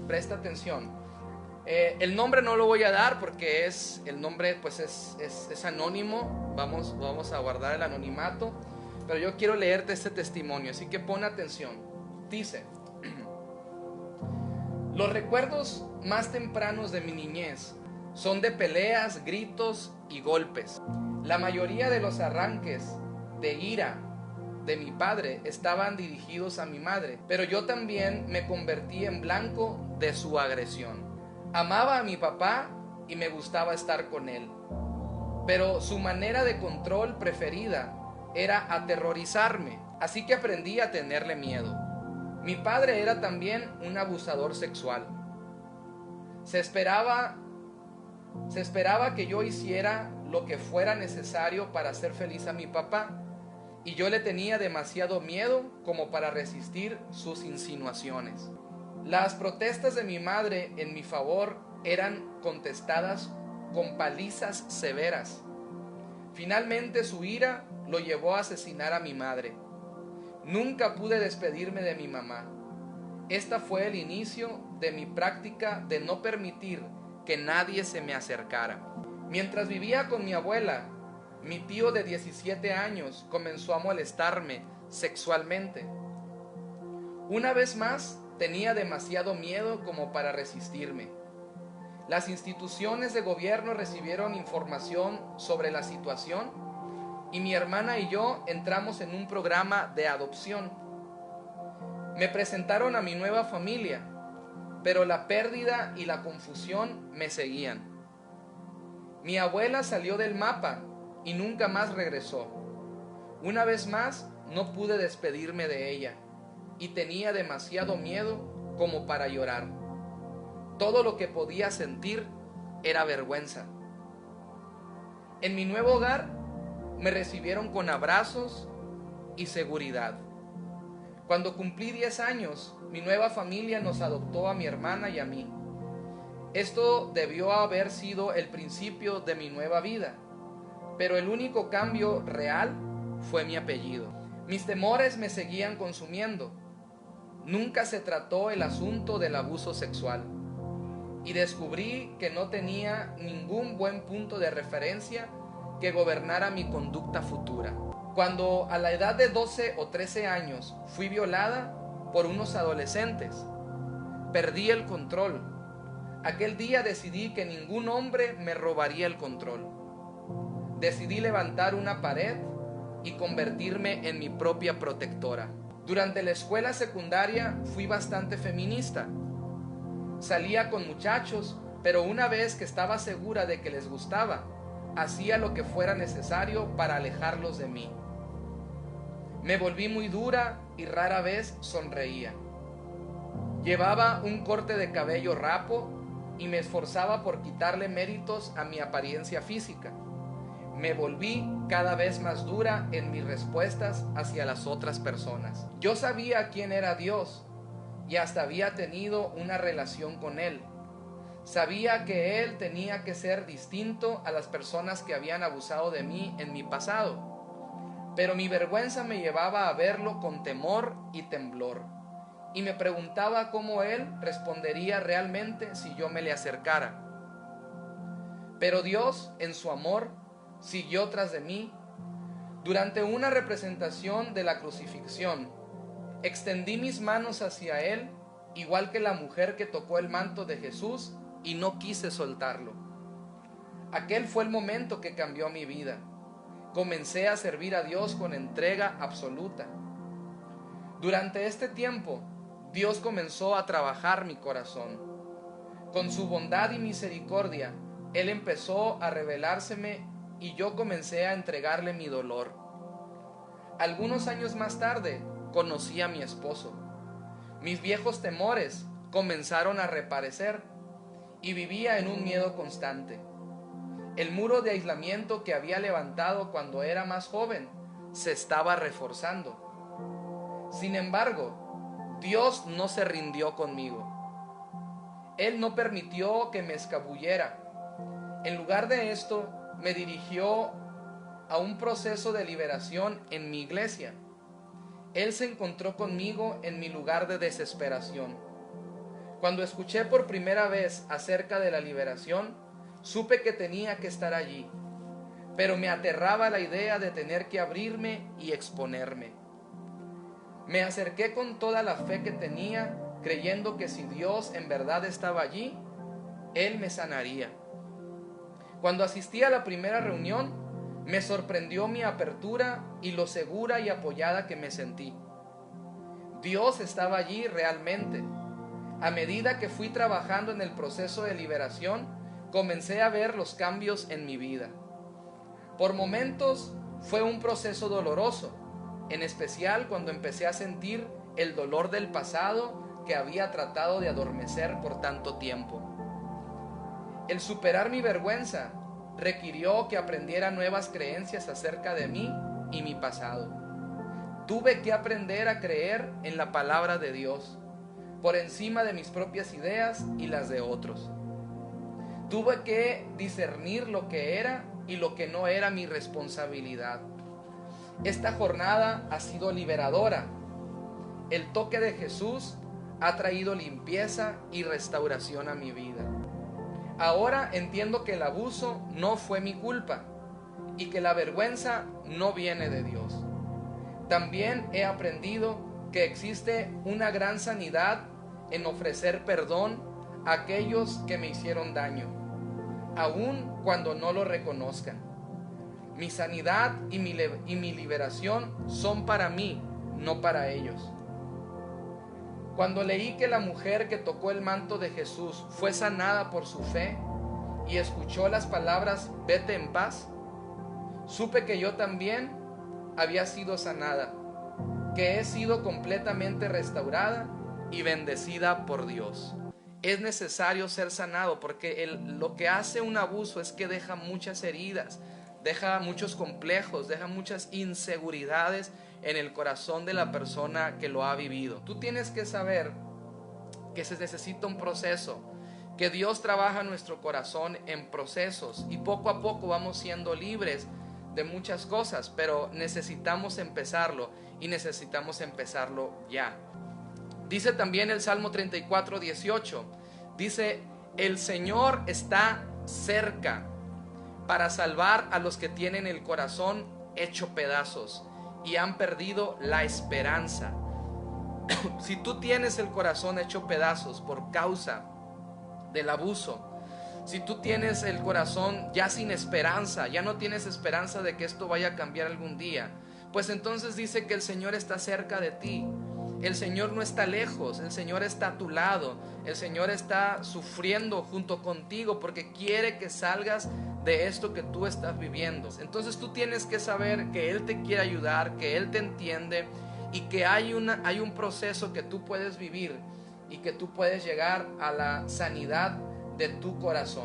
presta atención. El nombre no lo voy a dar porque el nombre pues es anónimo. Vamos a guardar el anonimato. Pero yo quiero leerte este testimonio, así que pon atención. Dice: los recuerdos más tempranos de mi niñez son de peleas, gritos y golpes. La mayoría de los arranques de ira de mi padre estaban dirigidos a mi madre, pero yo también me convertí en blanco de su agresión. Amaba a mi papá y me gustaba estar con él, pero su manera de control preferida era aterrorizarme, así que aprendí a tenerle miedo. Mi padre era también un abusador sexual. Se esperaba que yo hiciera lo que fuera necesario para hacer feliz a mi papá, y yo le tenía demasiado miedo como para resistir sus insinuaciones. Las protestas de mi madre en mi favor eran contestadas con palizas severas. Finalmente su ira lo llevó a asesinar a mi madre. Nunca pude despedirme de mi mamá. Esta fue el inicio de mi práctica de no permitir que nadie se me acercara. Mientras vivía con mi abuela, mi tío de 17 años comenzó a molestarme sexualmente. Una vez más, tenía demasiado miedo como para resistirme. Las instituciones de gobierno recibieron información sobre la situación y mi hermana y yo entramos en un programa de adopción. Me presentaron a mi nueva familia, pero la pérdida y la confusión me seguían. Mi abuela salió del mapa y nunca más regresó. Una vez más, no pude despedirme de ella y tenía demasiado miedo como para llorar. Todo lo que podía sentir era vergüenza. En mi nuevo hogar me recibieron con abrazos y seguridad. Cuando cumplí 10 años, mi nueva familia nos adoptó a mi hermana y a mí. Esto debió haber sido el principio de mi nueva vida, pero el único cambio real fue mi apellido. Mis temores me seguían consumiendo. Nunca se trató el asunto del abuso sexual, y descubrí que no tenía ningún buen punto de referencia que gobernara mi conducta futura. Cuando a la edad de 12 o 13 años fui violada por unos adolescentes, perdí el control. Aquel día decidí que ningún hombre me robaría el control. Decidí levantar una pared y convertirme en mi propia protectora. Durante la escuela secundaria fui bastante feminista. Salía con muchachos, pero una vez que estaba segura de que les gustaba, hacía lo que fuera necesario para alejarlos de mí. Me volví muy dura y rara vez sonreía. Llevaba un corte de cabello rapo y me esforzaba por quitarle méritos a mi apariencia física. Me volví cada vez más dura en mis respuestas hacia las otras personas. Yo sabía quién era Dios y hasta había tenido una relación con Él. Sabía que Él tenía que ser distinto a las personas que habían abusado de mí en mi pasado. Pero mi vergüenza me llevaba a verlo con temor y temblor, y me preguntaba cómo Él respondería realmente si yo me le acercara. Pero Dios, en su amor, siguió tras de mí. Durante una representación de la crucifixión, extendí mis manos hacia Él, igual que la mujer que tocó el manto de Jesús, y no quise soltarlo. Aquel fue el momento que cambió mi vida. Comencé a servir a Dios con entrega absoluta. Durante este tiempo, Dios comenzó a trabajar mi corazón. Con su bondad y misericordia, Él empezó a revelárseme y yo comencé a entregarle mi dolor. Algunos años más tarde, conocí a mi esposo. Mis viejos temores comenzaron a reaparecer y vivía en un miedo constante. El muro de aislamiento que había levantado cuando era más joven se estaba reforzando. Sin embargo, Dios no se rindió conmigo. Él no permitió que me escabullera. En lugar de esto, me dirigió a un proceso de liberación en mi iglesia. Él se encontró conmigo en mi lugar de desesperación. Cuando escuché por primera vez acerca de la liberación, supe que tenía que estar allí, pero me aterraba la idea de tener que abrirme y exponerme. Me acerqué con toda la fe que tenía, creyendo que si Dios en verdad estaba allí, Él me sanaría. Cuando asistí a la primera reunión, me sorprendió mi apertura y lo segura y apoyada que me sentí. Dios estaba allí realmente. A medida que fui trabajando en el proceso de liberación, comencé a ver los cambios en mi vida. Por momentos fue un proceso doloroso, en especial cuando empecé a sentir el dolor del pasado que había tratado de adormecer por tanto tiempo. El superar mi vergüenza requirió que aprendiera nuevas creencias acerca de mí y mi pasado. Tuve que aprender a creer en la palabra de Dios, por encima de mis propias ideas y las de otros. Tuve que discernir lo que era y lo que no era mi responsabilidad. Esta jornada ha sido liberadora. El toque de Jesús ha traído limpieza y restauración a mi vida. Ahora entiendo que el abuso no fue mi culpa y que la vergüenza no viene de Dios. También he aprendido que existe una gran sanidad en ofrecer perdón a aquellos que me hicieron daño, aun cuando no lo reconozcan. Mi sanidad y mi liberación son para mí, no para ellos. Cuando leí que la mujer que tocó el manto de Jesús fue sanada por su fe y escuchó las palabras "vete en paz", supe que yo también había sido sanada, que he sido completamente restaurada y bendecida por Dios. Es necesario ser sanado porque lo que hace un abuso es que deja muchas heridas, deja muchos complejos, deja muchas inseguridades en el corazón de la persona que lo ha vivido. Tú tienes que saber que se necesita un proceso, que Dios trabaja nuestro corazón en procesos y poco a poco vamos siendo libres de muchas cosas, pero necesitamos empezarlo y necesitamos empezarlo ya. Dice también el Salmo 34:18, dice: el Señor está cerca para salvar a los que tienen el corazón hecho pedazos y han perdido la esperanza. Si tú tienes el corazón hecho pedazos por causa del abuso, si tú tienes el corazón ya sin esperanza, ya no tienes esperanza de que esto vaya a cambiar algún día, pues entonces dice que el Señor está cerca de ti. El Señor no está lejos, el Señor está a tu lado, el Señor está sufriendo junto contigo porque quiere que salgas de esto que tú estás viviendo. Entonces tú tienes que saber que Él te quiere ayudar, que Él te entiende y que hay un proceso que tú puedes vivir y que tú puedes llegar a la sanidad de tu corazón.